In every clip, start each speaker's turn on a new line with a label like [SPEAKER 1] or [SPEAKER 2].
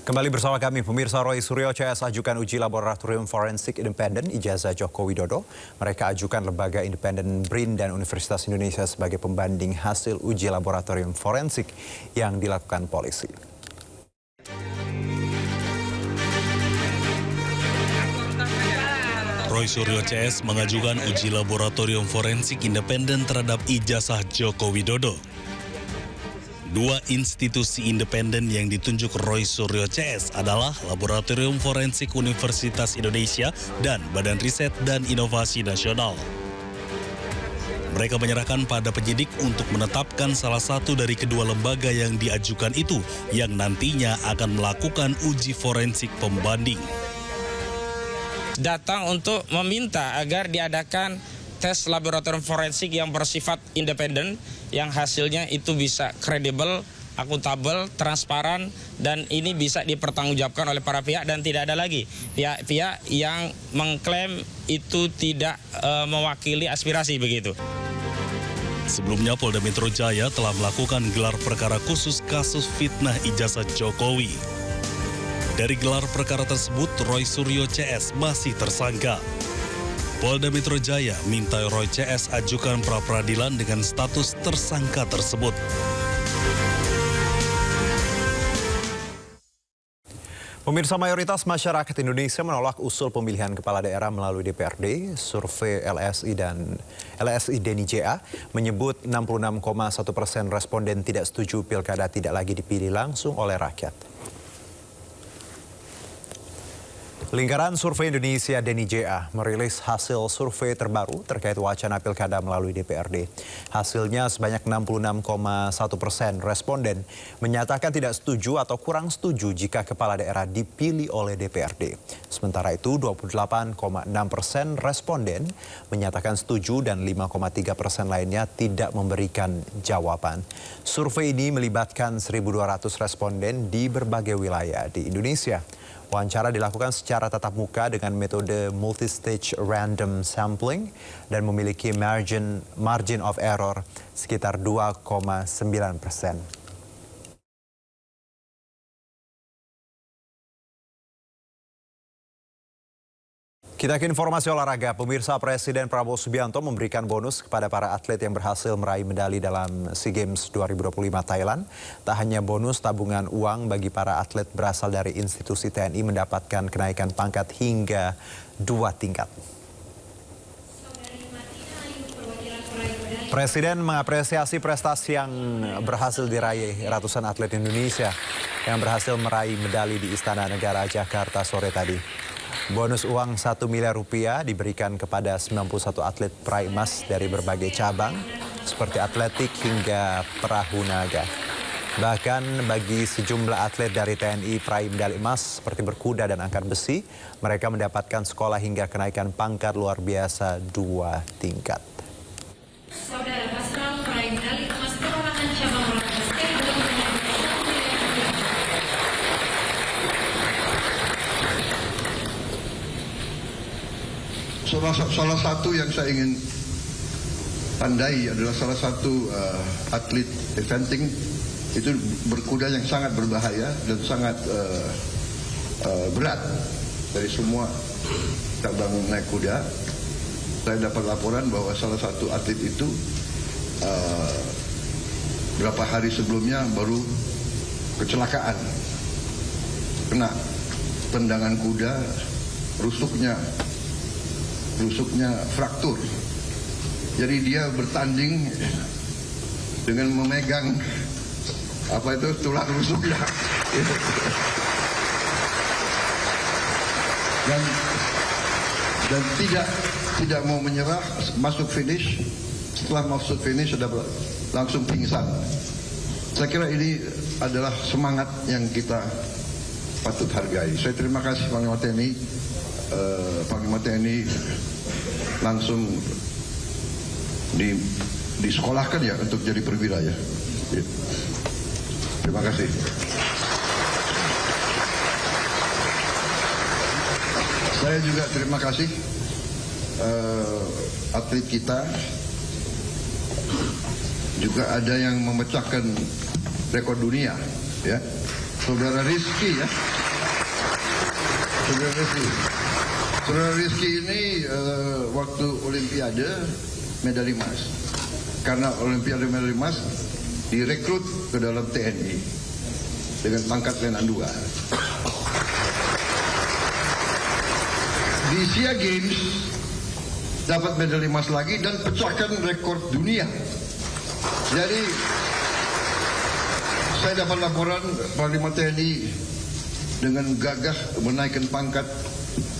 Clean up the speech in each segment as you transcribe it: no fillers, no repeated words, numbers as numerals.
[SPEAKER 1] Kembali bersama kami, pemirsa. Roy Suryo CS ajukan uji laboratorium forensik independen ijazah Joko Widodo. Mereka ajukan lembaga independen BRIN dan Universitas Indonesia sebagai pembanding hasil uji laboratorium forensik yang dilakukan polisi.
[SPEAKER 2] Roy Suryo CS mengajukan uji laboratorium forensik independen terhadap ijazah Joko Widodo. Dua institusi independen yang ditunjuk Roy Suryo CS adalah Laboratorium Forensik Universitas Indonesia dan Badan Riset dan Inovasi Nasional. Mereka menyerahkan pada penyidik untuk menetapkan salah satu dari kedua lembaga yang diajukan itu yang nantinya akan melakukan uji forensik pembanding.
[SPEAKER 3] Datang untuk meminta agar diadakan tes laboratorium forensik yang bersifat independen, yang hasilnya itu bisa kredibel, akuntabel, transparan, dan ini bisa dipertanggungjawabkan oleh para pihak dan tidak ada lagi pihak-pihak yang mengklaim itu tidak mewakili aspirasi begitu.
[SPEAKER 2] Sebelumnya Polda Metro Jaya telah melakukan gelar perkara khusus kasus fitnah ijazah Jokowi. Dari gelar perkara tersebut, Roy Suryo CS masih tersangka. Polda Metro Jaya minta Roy CS ajukan pra-peradilan dengan status tersangka tersebut.
[SPEAKER 1] Pemirsa, mayoritas masyarakat Indonesia menolak usul pemilihan kepala daerah melalui DPRD. Survei LSI dan LSI Deni JA menyebut 66,1% responden tidak setuju pilkada tidak lagi dipilih langsung oleh rakyat. Lingkaran Survei Indonesia Deni JA merilis hasil survei terbaru terkait wacana pilkada melalui DPRD. Hasilnya sebanyak 66,1% responden menyatakan tidak setuju atau kurang setuju jika kepala daerah dipilih oleh DPRD. Sementara itu 28,6% responden menyatakan setuju dan 5,3% lainnya tidak memberikan jawaban. Survei ini melibatkan 1.200 responden di berbagai wilayah di Indonesia. Wawancara dilakukan secara tatap muka dengan metode multi-stage random sampling dan memiliki margin of error sekitar 2,9%. Kita ke informasi olahraga. Pemirsa, Presiden Prabowo Subianto memberikan bonus kepada para atlet yang berhasil meraih medali dalam SEA Games 2025 Thailand. Tak hanya bonus, tabungan uang bagi para atlet berasal dari institusi TNI mendapatkan kenaikan pangkat hingga 2 tingkat. Presiden mengapresiasi prestasi yang berhasil diraih ratusan atlet Indonesia yang berhasil meraih medali di Istana Negara Jakarta sore tadi. Bonus uang 1 miliar rupiah diberikan kepada 91 atlet peraih emas dari berbagai cabang seperti atletik hingga perahu naga. Bahkan bagi sejumlah atlet dari TNI peraih medali emas seperti berkuda dan angkat besi, mereka mendapatkan sekolah hingga kenaikan pangkat luar biasa 2 tingkat.
[SPEAKER 4] Saudara Pasral peraih medali emas perorangan cabang olahraga skateboard.
[SPEAKER 5] Salah satu yang saya ingin pandai adalah salah satu atlet eventing itu berkuda yang sangat berbahaya dan sangat berat dari semua cabang naik kuda. Saya dapat laporan bahwa salah satu atlet itu berapa hari sebelumnya baru kecelakaan, kena tendangan kuda, rusuknya fraktur. Jadi dia bertanding dengan memegang tulang rusuknya. Dan tidak mau menyerah, masuk finish. Setelah masuk finish sudah langsung pingsan. Saya kira ini adalah semangat yang kita patut hargai. Saya terima kasih Panglima TNI. Panglima TNI langsung disekolahkan ya untuk jadi perwira ya. Terima kasih. Saya juga terima kasih atlet kita juga ada yang memecahkan rekor dunia, ya. Saudara Rizky ya. Saudara Rizky ini waktu Olimpiade medali emas. Karena Olimpiade medali emas direkrut ke dalam TNI dengan pangkat Letnan 2. Di SEA Games dapat medali emas lagi dan pecahkan rekor dunia. Jadi saya dapat laporan Panglima TNI dengan gagah menaikkan pangkat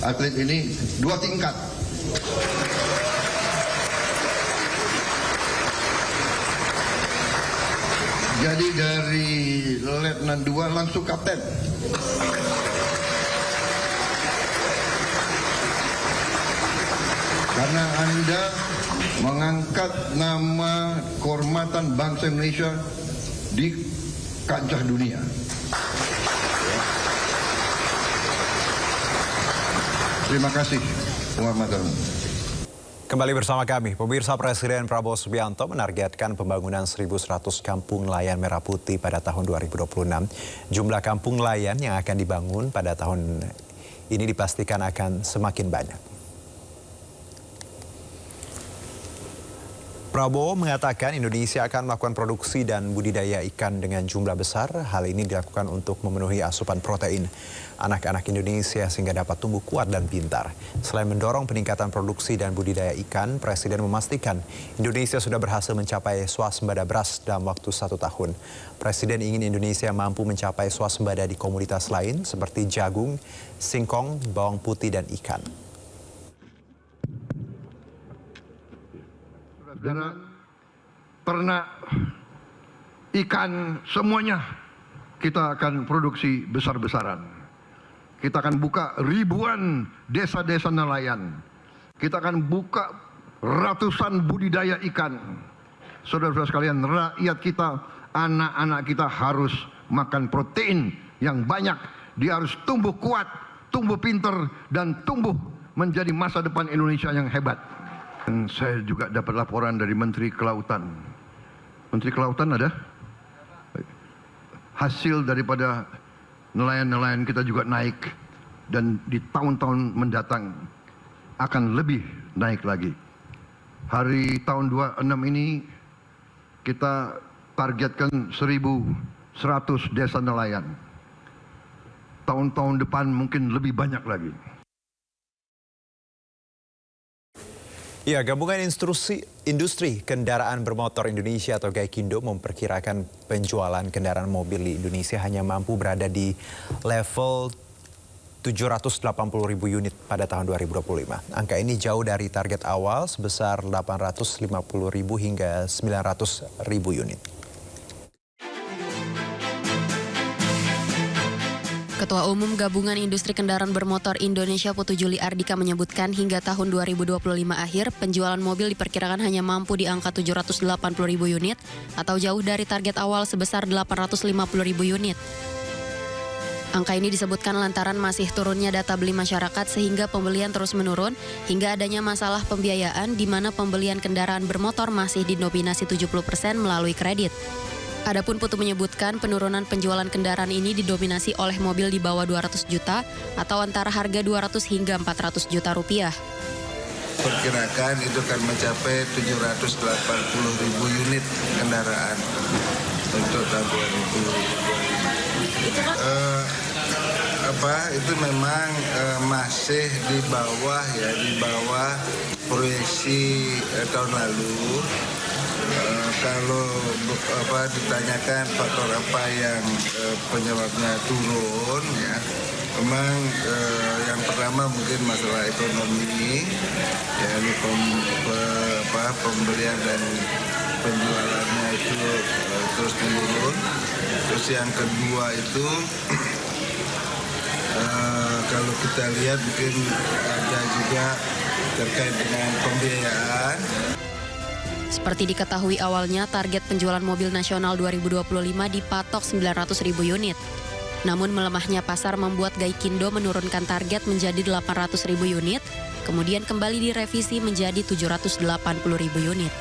[SPEAKER 5] atlet ini 2 tingkat. Jadi dari Letnan 2 langsung kapten. Karena Anda mengangkat nama kehormatan bangsa Indonesia di kancah dunia. Terima kasih, penghormatan.
[SPEAKER 1] Kembali bersama kami, pemirsa. Presiden Prabowo Subianto menargetkan pembangunan 1.100 kampung nelayan merah putih pada tahun 2026. Jumlah kampung nelayan yang akan dibangun pada tahun ini dipastikan akan semakin banyak. Prabowo mengatakan Indonesia akan melakukan produksi dan budidaya ikan dengan jumlah besar. Hal ini dilakukan untuk memenuhi asupan protein anak-anak Indonesia sehingga dapat tumbuh kuat dan pintar. Selain mendorong peningkatan produksi dan budidaya ikan, Presiden memastikan Indonesia sudah berhasil mencapai swasembada beras dalam waktu 1 tahun. Presiden ingin Indonesia mampu mencapai swasembada di komoditas lain seperti jagung, singkong, bawang putih, dan ikan.
[SPEAKER 5] Saudara, ternak, ikan, semuanya kita akan produksi besar-besaran. Kita akan buka ribuan desa-desa nelayan. Kita akan buka ratusan budidaya ikan. Saudara-saudara sekalian, rakyat kita, anak-anak kita harus makan protein yang banyak. Dia harus tumbuh kuat, tumbuh pinter, dan tumbuh menjadi masa depan Indonesia yang hebat. Dan saya juga dapat laporan dari Menteri Kelautan. Menteri Kelautan ada? Hasil daripada nelayan-nelayan kita juga naik. Dan di tahun-tahun mendatang akan lebih naik lagi. Hari tahun 26 ini kita targetkan 1.100 desa nelayan. Tahun-tahun depan mungkin lebih banyak lagi.
[SPEAKER 1] Ya, Gabungan Industri Kendaraan Bermotor Indonesia atau GAIKINDO memperkirakan penjualan kendaraan mobil di Indonesia hanya mampu berada di level 780.000 unit pada tahun 2025. Angka ini jauh dari target awal sebesar 850.000 hingga 900.000 unit.
[SPEAKER 6] Ketua Umum Gabungan Industri Kendaraan Bermotor Indonesia Putu Juli Ardika menyebutkan hingga tahun 2025 akhir penjualan mobil diperkirakan hanya mampu di angka 780.000 unit atau jauh dari target awal sebesar 850.000 unit. Angka ini disebutkan lantaran masih turunnya data beli masyarakat sehingga pembelian terus menurun hingga adanya masalah pembiayaan di mana pembelian kendaraan bermotor masih didominasi 70% melalui kredit. Adapun Putu menyebutkan penurunan penjualan kendaraan ini didominasi oleh mobil di bawah 200 juta atau antara harga 200 hingga 400 juta rupiah.
[SPEAKER 7] Perkirakan itu akan mencapai 780.000 unit kendaraan untuk tahun 2025. Itu memang masih di bawah proyeksi tahun lalu. Kalau ditanyakan faktor apa yang penyebabnya turun, ya, memang yang pertama mungkin masalah ekonomi, ya, pembelian dan penjualannya itu terus menurun. Terus yang kedua itu kalau kita lihat mungkin ada juga terkait dengan pembiayaan.
[SPEAKER 6] Seperti diketahui awalnya, target penjualan mobil nasional 2025 dipatok 900.000 unit. Namun melemahnya pasar membuat GAIKINDO menurunkan target menjadi 800.000 unit, kemudian kembali direvisi menjadi 780.000 unit.